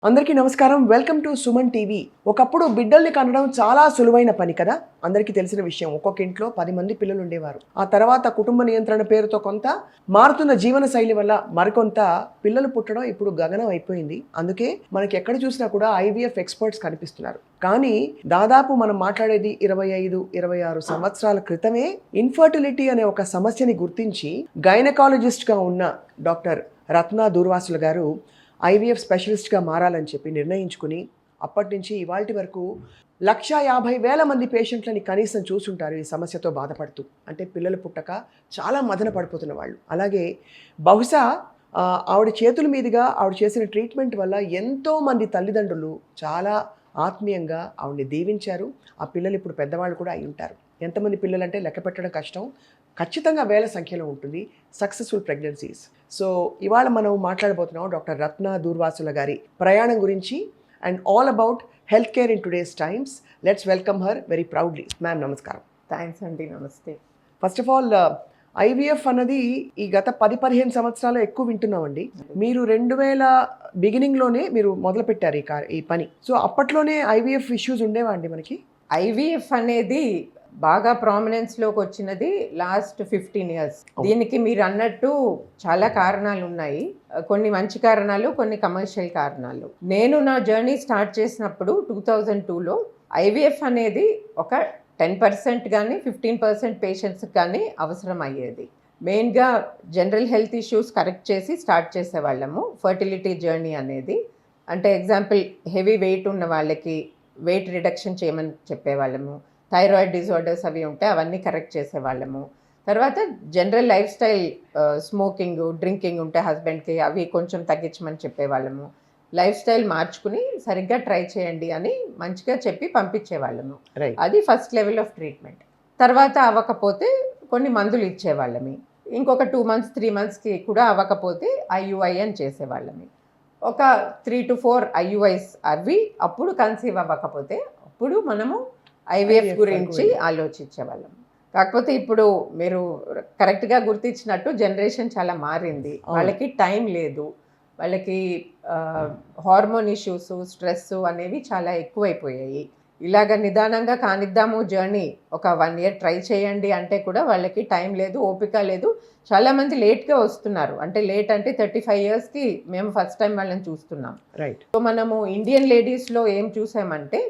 అందరికీ నమస్కారం. Welcome to Suman TV. ఒకప్పుడు బిడ్డల్ని కనడం చాలా సులువైన పని కదా, అందరికీ తెలిసిన విషయం. ఒక్కొక్క ఇంట్లో 10 మంది పిల్లలు ఉండేవారు. ఆ తర్వాత కుటుంబ నియంత్రణ పేరుతో కొంత, మారుతున్న జీవన శైలి వల్ల మరికొంత పిల్లలు పుట్టడం ఇప్పుడు గగనం అయిపోయింది. అందుకే మనకి ఎక్కడ చూసినా కూడా ఐవీఎఫ్ ఎక్స్పర్ట్స్ కనిపిస్తున్నారు. కానీ దాదాపు మనం మాట్లాడేది 25-26 సంవత్సరాల క్రితమే ఇన్ఫర్టిలిటీ అనే ఒక సమస్యని గుర్తించి గైనకాలజిస్ట్గా ఉన్న డాక్టర్ రత్న దూర్వాసులు గారు ఐవీఎఫ్ స్పెషలిస్ట్గా మారాలని చెప్పి నిర్ణయించుకుని అప్పటి నుంచి ఇవాల్టి వరకు 150,000 మంది పేషెంట్లని కనీసం చూసుంటారు ఈ సమస్యతో బాధపడుతూ. అంటే పిల్లలు పుట్టక చాలా మదన పడిపోతున్న వాళ్ళు. అలాగే బహుశా ఆవిడ చేతుల మీదుగా ఆవిడ చేసిన ట్రీట్మెంట్ వల్ల ఎంతోమంది తల్లిదండ్రులు చాలా ఆత్మీయంగా ఆవిడని దీవించారు. ఆ పిల్లలు ఇప్పుడు పెద్దవాళ్ళు కూడా అయి ఉంటారు. ఎంతమంది పిల్లలు అంటే లెక్క పెట్టడం కష్టం, ఖచ్చితంగా వేల సంఖ్యలో ఉంటుంది సక్సెస్ఫుల్ ప్రెగ్నెన్సీస్. సో ఇవాళ మనం మాట్లాడబోతున్నాం డాక్టర్ రత్న దూర్వాసుల గారి ప్రయాణం గురించి and all about health care in today's times. Let's welcome her very proudly. Ma'am నమస్కారం. థ్యాంక్స్ అండి. నమస్తే. ఫస్ట్ ఆఫ్ ఆల్ ఐవీఎఫ్ అన్నది ఈ గత 10-15 సంవత్సరాలు ఎక్కువ వింటున్నామండి. మీరు 2000 బిగినింగ్లోనే మీరు మొదలుపెట్టారు ఈ పని. సో అప్పట్లోనే ఐవీఎఫ్ ఇష్యూస్ ఉండేవా అండి మనకి? ఐవీఎఫ్ అనేది బాగా ప్రామినెన్స్లోకి వచ్చినది లాస్ట్ 15 years. దీనికి మీరు అన్నట్టు చాలా కారణాలు ఉన్నాయి. కొన్ని మంచి కారణాలు, కొన్ని కమర్షియల్ కారణాలు. నేను నా జర్నీ స్టార్ట్ చేసినప్పుడు 2002లో ఐవీఎఫ్ అనేది ఒక 10% కానీ 15% పేషెంట్స్కి కానీ అవసరం అయ్యేది. మెయిన్గా జనరల్ హెల్త్ ఇష్యూస్ కరెక్ట్ చేసి స్టార్ట్ చేసేవాళ్ళము ఫర్టిలిటీ జర్నీ అనేది. అంటే ఎగ్జాంపుల్ హెవీ వెయిట్ ఉన్న వాళ్ళకి వెయిట్ రిడక్షన్ చేయమని చెప్పేవాళ్ళము. థైరాయిడ్ డిజార్డర్స్ అవి ఉంటే అవన్నీ కరెక్ట్ చేసేవాళ్ళము. తర్వాత general life style, smoking, drinking ఉంటే హస్బెండ్కి అవి కొంచెం తగ్గించమని చెప్పేవాళ్ళము. లైఫ్ స్టైల్ మార్చుకుని సరిగ్గా ట్రై చేయండి అని మంచిగా చెప్పి పంపించేవాళ్ళము. అది ఫస్ట్ లెవెల్ ఆఫ్ ట్రీట్మెంట్. తర్వాత అవ్వకపోతే కొన్ని మందులు ఇచ్చేవాళ్ళమి. ఇంకొక 2 months 3 monthsకి కూడా అవ్వకపోతే ఐయుఐ అని చేసేవాళ్ళమి. ఒక 3 to 4 ఐయుఐస్ అవి అప్పుడు కన్సీవ్ అవ్వకపోతే అప్పుడు మనము ఐవీఎఫ్ గురించి ఆలోచించేవాళ్ళం. కాకపోతే ఇప్పుడు మీరు కరెక్ట్గా గుర్తించినట్టు జనరేషన్ చాలా మారింది. వాళ్ళకి టైం లేదు, వాళ్ళకి హార్మోన్ ఇష్యూస్, స్ట్రెస్ అనేవి చాలా ఎక్కువైపోయాయి. ఇలాగ నిదానంగా కానిద్దాము జర్నీ, ఒక 1 year ట్రై చేయండి అంటే కూడా వాళ్ళకి టైం లేదు, ఓపిక లేదు. చాలామంది లేట్గా వస్తున్నారు. అంటే లేట్ అంటే 35 yearsకి మేము ఫస్ట్ టైం వాళ్ళని చూస్తున్నాం. రైట్. సో మనము ఇండియన్ లేడీస్లో ఏం చూసామంటే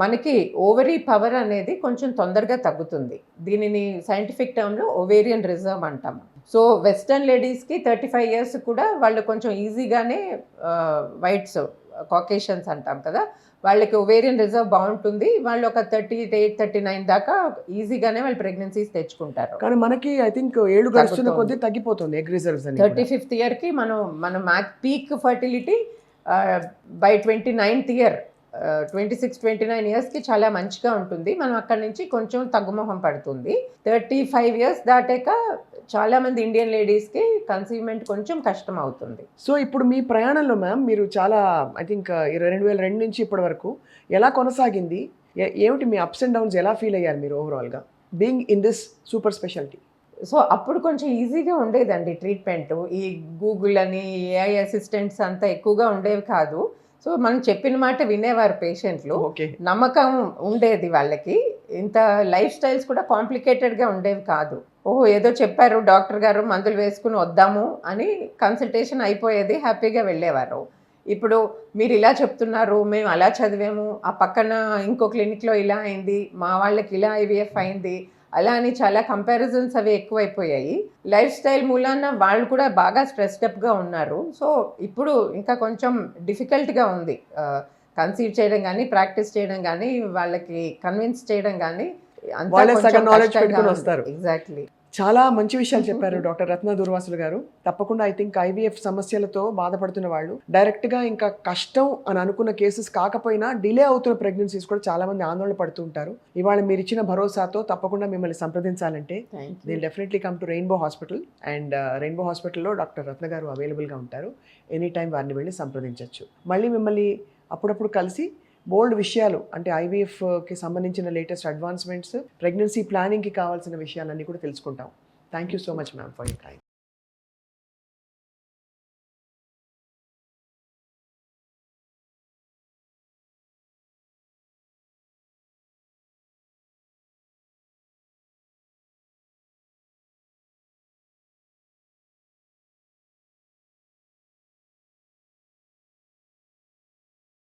మనకి ఓవరీ పవర్ అనేది కొంచెం తొందరగా తగ్గుతుంది. దీనిని సైంటిఫిక్ టర్మ్లో ఓవేరియన్ రిజర్వ్ అంటాము. సో వెస్టర్న్ లేడీస్కి 35 years కూడా వాళ్ళు కొంచెం ఈజీగానే వైట్స్, కాకేషియన్స్ అంటాం కదా, వాళ్ళకి ఓవేరియన్ రిజర్వ్ బాగుంటుంది. వాళ్ళు ఒక 38-39 దాకా ఈజీగానే వాళ్ళు ప్రెగ్నెన్సీస్ తెచ్చుకుంటారు. కానీ మనకి ఐ థింక్ 7 గడుస్తున్న కొద్దీ తగ్గిపోతుంది ఎగ్ రిజర్వ్స్ అని. 35th yearకి మనం peak fertility by 29th year 26-29 yearsకి చాలా మంచిగా ఉంటుంది. మనం అక్కడి నుంచి కొంచెం తగ్గుముఖం పడుతుంది. 35 years దాటాక చాలామంది ఇండియన్ లేడీస్కి కన్సీవ్మెంట్ కొంచెం కష్టం అవుతుంది. సో ఇప్పుడు మీ ప్రయాణంలో మ్యామ్ మీరు చాలా ఐ థింక్ 2002 నుంచి ఇప్పటి వరకు ఎలా కొనసాగింది? ఏమిటి మీ అప్స్ అండ్ డౌన్స్? ఎలా ఫీల్ అయ్యారు మీరు ఓవరాల్గా being in this super speciality? So అప్పుడు కొంచెం ఈజీగా ఉండేదండి ట్రీట్మెంట్. ఈ గూగుల్ అని, ఏఐ అసిస్టెంట్స్ అంతా ఎక్కువగా ఉండేవి కాదు. సో మనం చెప్పిన మాట వినేవారు పేషెంట్లు. నమ్మకం ఉండేది వాళ్ళకి. ఇంత లైఫ్ స్టైల్స్ కూడా కాంప్లికేటెడ్గా ఉండేవి కాదు. ఓహో ఏదో చెప్పారు డాక్టర్ గారు, మందులు వేసుకుని వద్దాము అని కన్సల్టేషన్ అయిపోయేది, హ్యాపీగా వెళ్ళేవారు. ఇప్పుడు మీరు ఇలా చెప్తున్నారు, మేము అలా చదివాము, ఆ పక్కన ఇంకో క్లినిక్లో ఇలా అయింది, మా వాళ్ళకి ఇలా ఐవీఎఫ్ అయింది, అలా అని చాలా కంపారిజన్స్ అవి ఎక్కువైపోయాయి. లైఫ్ స్టైల్ మూలాన వాళ్ళు కూడా బాగా స్ట్రెస్డప్గా ఉన్నారు. సో ఇప్పుడు ఇంకా కొంచెం డిఫికల్ట్గా ఉంది కన్సీవ్ చేయడం కానీ, ప్రాక్టీస్ చేయడం కానీ, వాళ్ళకి కన్విన్స్ చేయడం కానీ. ఎగ్జాక్ట్లీ. చాలా మంచి విషయాలు చెప్పారు డాక్టర్ రత్న దూర్వాసులు గారు. తప్పకుండా ఐ థింక్ ఐవీఎఫ్ సమస్యలతో బాధపడుతున్న వాళ్ళు డైరెక్ట్గా ఇంకా కష్టం అని అనుకున్న కేసెస్ కాకపోయినా డిలే అవుతున్న ప్రెగ్నెన్సీస్ కూడా చాలా మంది ఆందోళన పడుతూ ఉంటారు. ఇవాళ మీరు ఇచ్చిన భరోసాతో తప్పకుండా మిమ్మల్ని సంప్రదించాలంటే they definitely come to Rainbow Hospital. And Rainbow హాస్పిటల్లో డాక్టర్ రత్న గారు అవైలబుల్గా ఉంటారు. ఎనీ టైం వారిని వెళ్ళి సంప్రదించవచ్చు. మళ్ళీ మిమ్మల్ని అప్పుడప్పుడు కలిసి బోల్డ్ విషయాలు, అంటే ఐవీఎఫ్కి సంబంధించిన లేటెస్ట్ అడ్వాన్స్మెంట్స్, ప్రెగ్నెన్సీ ప్లానింగ్కి కావాల్సిన విషయాలన్నీ కూడా తెలుసుకుంటాం. Thank you so much ma'am for your time.